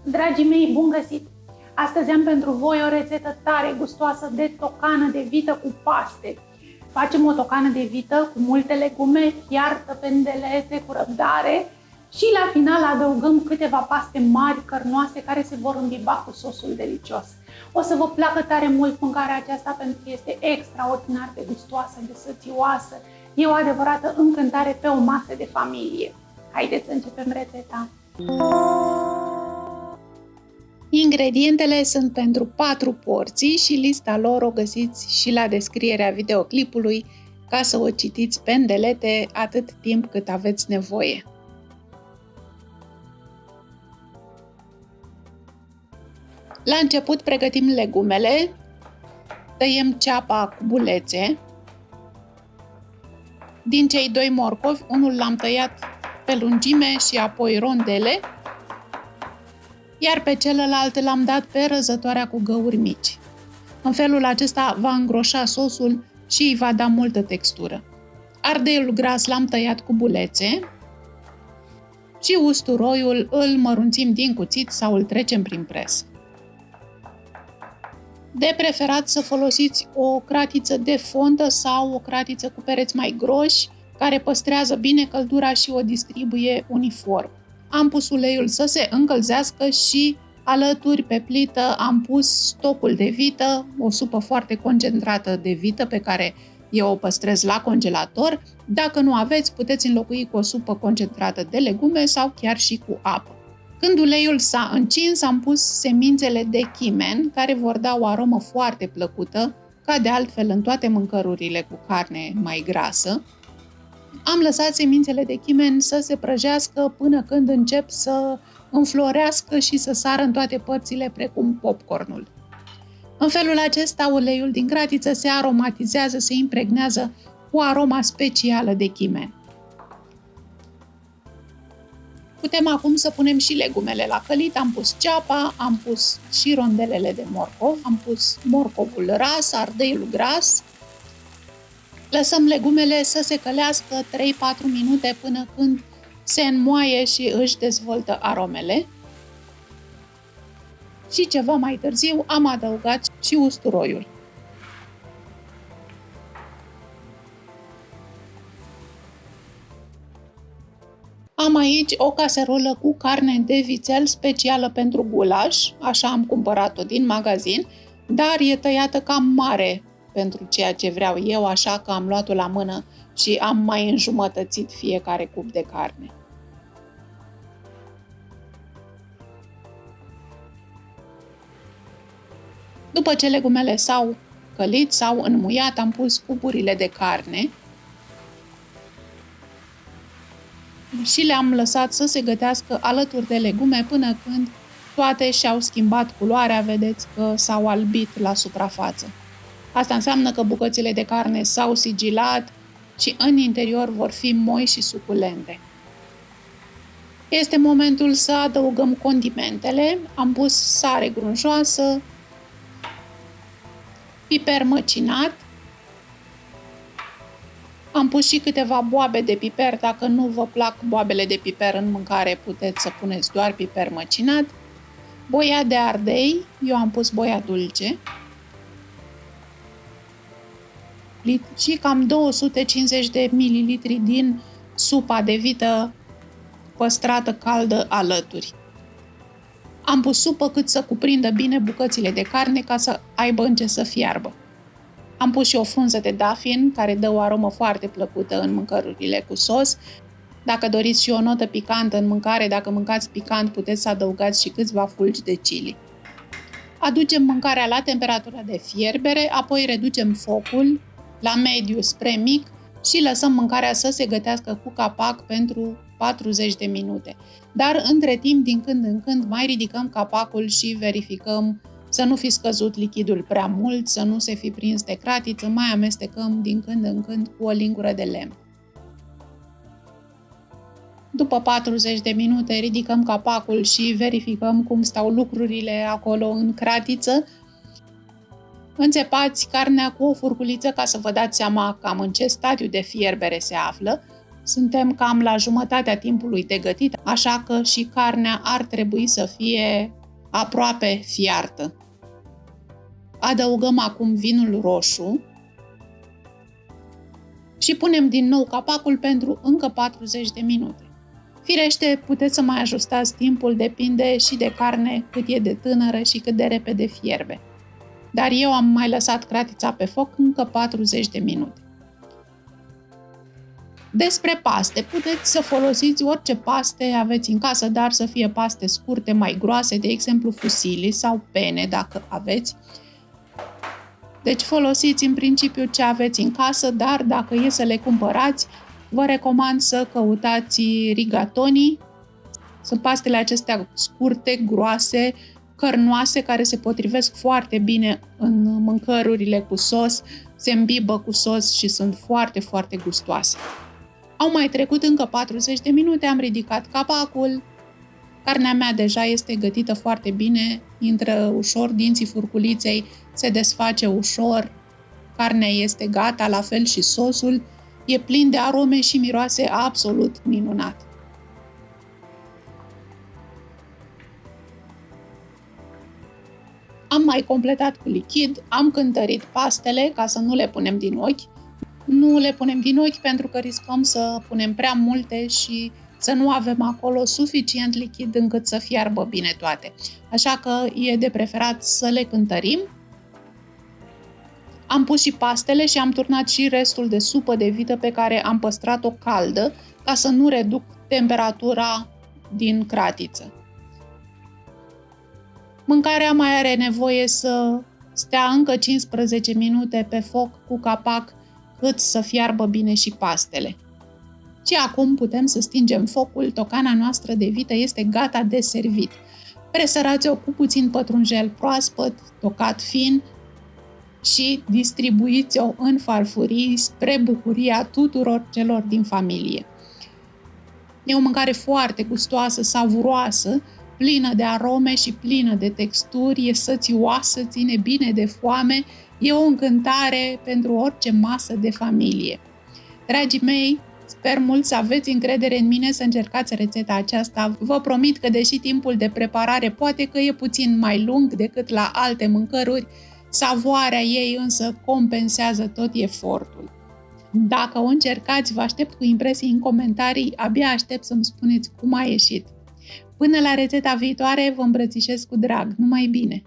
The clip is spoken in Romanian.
Dragii mei, bun găsit! Astăzi am pentru voi o rețetă tare gustoasă de tocană de vită cu paste. Facem o tocană de vită cu multe legume, fiartă, pendelete, cu răbdare și la final adăugăm câteva paste mari, cărnoase, care se vor îmbiba cu sosul delicios. O să vă placă tare mult mâncarea aceasta pentru că este extraordinar de gustoasă, de sățioasă. E o adevărată încântare pe o masă de familie. Haideți să începem rețeta! Ingredientele sunt pentru 4 porții și lista lor o găsiți și la descrierea videoclipului ca să o citiți pe îndelete atât timp cât aveți nevoie. La început pregătim legumele, tăiem ceapa cu bulețe. Din cei 2 morcovi, unul l-am tăiat pe lungime și apoi rondele, iar pe celălalt l-am dat pe răzătoarea cu găuri mici. În felul acesta va îngroșa sosul și îi va da multă textură. Ardeiul gras l-am tăiat cu bulețe și usturoiul îl mărunțim din cuțit sau îl trecem prin presă. De preferat să folosiți o cratiță de fontă sau o cratiță cu pereți mai groși, care păstrează bine căldura și o distribuie uniform. Am pus uleiul să se încălzească și alături pe plită am pus stocul de vită, o supă foarte concentrată de vită pe care eu o păstrez la congelator. Dacă nu aveți, puteți înlocui cu o supă concentrată de legume sau chiar și cu apă. Când uleiul s-a încins, am pus semințele de chimen, care vor da o aromă foarte plăcută, ca de altfel în toate mâncărurile cu carne mai grasă. Am lăsat semințele de chimen să se prăjească până când încep să înflorească și să sară în toate părțile, precum popcornul. În felul acesta, uleiul din cratiță se aromatizează, se impregnează cu aroma specială de chimen. Putem acum să punem și legumele la călit. Am pus ceapa, am pus și rondelele de morcov, am pus morcovul ras, ardeiul gras. Lăsăm legumele să se călească 3-4 minute până când se înmoaie și își dezvoltă aromele. Și ceva mai târziu am adăugat și usturoiul. Am aici o caserolă cu carne de vițel specială pentru gulaș, așa am cumpărat-o din magazin, dar e tăiată cam mare pentru ceea ce vreau eu, așa că am luat-o la mână și am mai înjumătățit fiecare cup de carne. După ce legumele s-au călit, s-au înmuiat, am pus cuburile de carne și le-am lăsat să se gătească alături de legume până când toate și-au schimbat culoarea, vedeți că s-au albit la suprafață. Asta înseamnă că bucățile de carne s-au sigilat și în interior vor fi moi și suculente. Este momentul să adăugăm condimentele. Am pus sare grunjoasă, piper măcinat, am pus și câteva boabe de piper. Dacă nu vă plac boabele de piper în mâncare, puteți să puneți doar piper măcinat, boia de ardei, eu am pus boia dulce, și cam 250 de mililitri din supa de vită păstrată caldă alături. Am pus supă cât să cuprindă bine bucățile de carne ca să aibă în ce să fiarbă. Am pus și o frunză de dafin care dă o aromă foarte plăcută în mâncărurile cu sos. Dacă doriți și o notă picantă în mâncare, dacă mâncați picant, puteți să adăugați și câțiva fulgi de chili. Aducem mâncarea la temperatura de fierbere, apoi reducem focul la mediu spre mic și lăsăm mâncarea să se gătească cu capac pentru 40 de minute. Dar între timp, din când în când, mai ridicăm capacul și verificăm să nu fi scăzut lichidul prea mult, să nu se fi prins de cratiță, mai amestecăm din când în când cu o lingură de lemn. După 40 de minute ridicăm capacul și verificăm cum stau lucrurile acolo în cratiță. Înțepați carnea cu o furculiță ca să vă dați seama cam în ce stadiu de fierbere se află. Suntem cam la jumătatea timpului de gătit, așa că și carnea ar trebui să fie aproape fiartă. Adăugăm acum vinul roșu și punem din nou capacul pentru încă 40 de minute. Firește, puteți să mai ajustați timpul, depinde și de carne, cât e de tânără și cât de repede fierbe. Dar eu am mai lăsat cratița pe foc încă 40 de minute. Despre paste, puteți să folosiți orice paste aveți în casă, dar să fie paste scurte, mai groase, de exemplu fusilli sau pene, dacă aveți. Deci folosiți în principiu ce aveți în casă, dar dacă e să le cumpărați, vă recomand să căutați rigatoni. Sunt pastele acestea scurte, groase, cărnoase, care se potrivesc foarte bine în mâncărurile cu sos, se îmbibă cu sos și sunt foarte, foarte gustoase. Au mai trecut încă 40 de minute, am ridicat capacul, carnea mea deja este gătită foarte bine, intră ușor dinții furculiței, se desface ușor, carnea este gata, la fel și sosul, e plin de arome și miroase absolut minunat. Am mai completat cu lichid, am cântărit pastele ca să nu le punem din ochi. Nu le punem din ochi pentru că riscăm să punem prea multe și să nu avem acolo suficient lichid încât să fiarbă bine toate. Așa că e de preferat să le cântărim. Am pus și pastele și am turnat și restul de supă de vită pe care am păstrat-o caldă ca să nu reduc temperatura din cratiță. Mâncarea mai are nevoie să stea încă 15 minute pe foc cu capac cât să fiarbă bine și pastele. Și acum putem să stingem focul, tocana noastră de vită este gata de servit. Presărați-o cu puțin pătrunjel proaspăt, tocat fin și distribuiți-o în farfurii spre bucuria tuturor celor din familie. E o mâncare foarte gustoasă, savuroasă, plină de arome și plină de texturi, e sățioasă, ține bine de foame, e o încântare pentru orice masă de familie. Dragii mei, sper mult să aveți încredere în mine să încercați rețeta aceasta. Vă promit că, deși timpul de preparare poate că e puțin mai lung decât la alte mâncăruri, savoarea ei însă compensează tot efortul. Dacă o încercați, vă aștept cu impresii în comentarii, abia aștept să-mi spuneți cum a ieșit. Până la rețeta viitoare, vă îmbrățișez cu drag. Numai bine!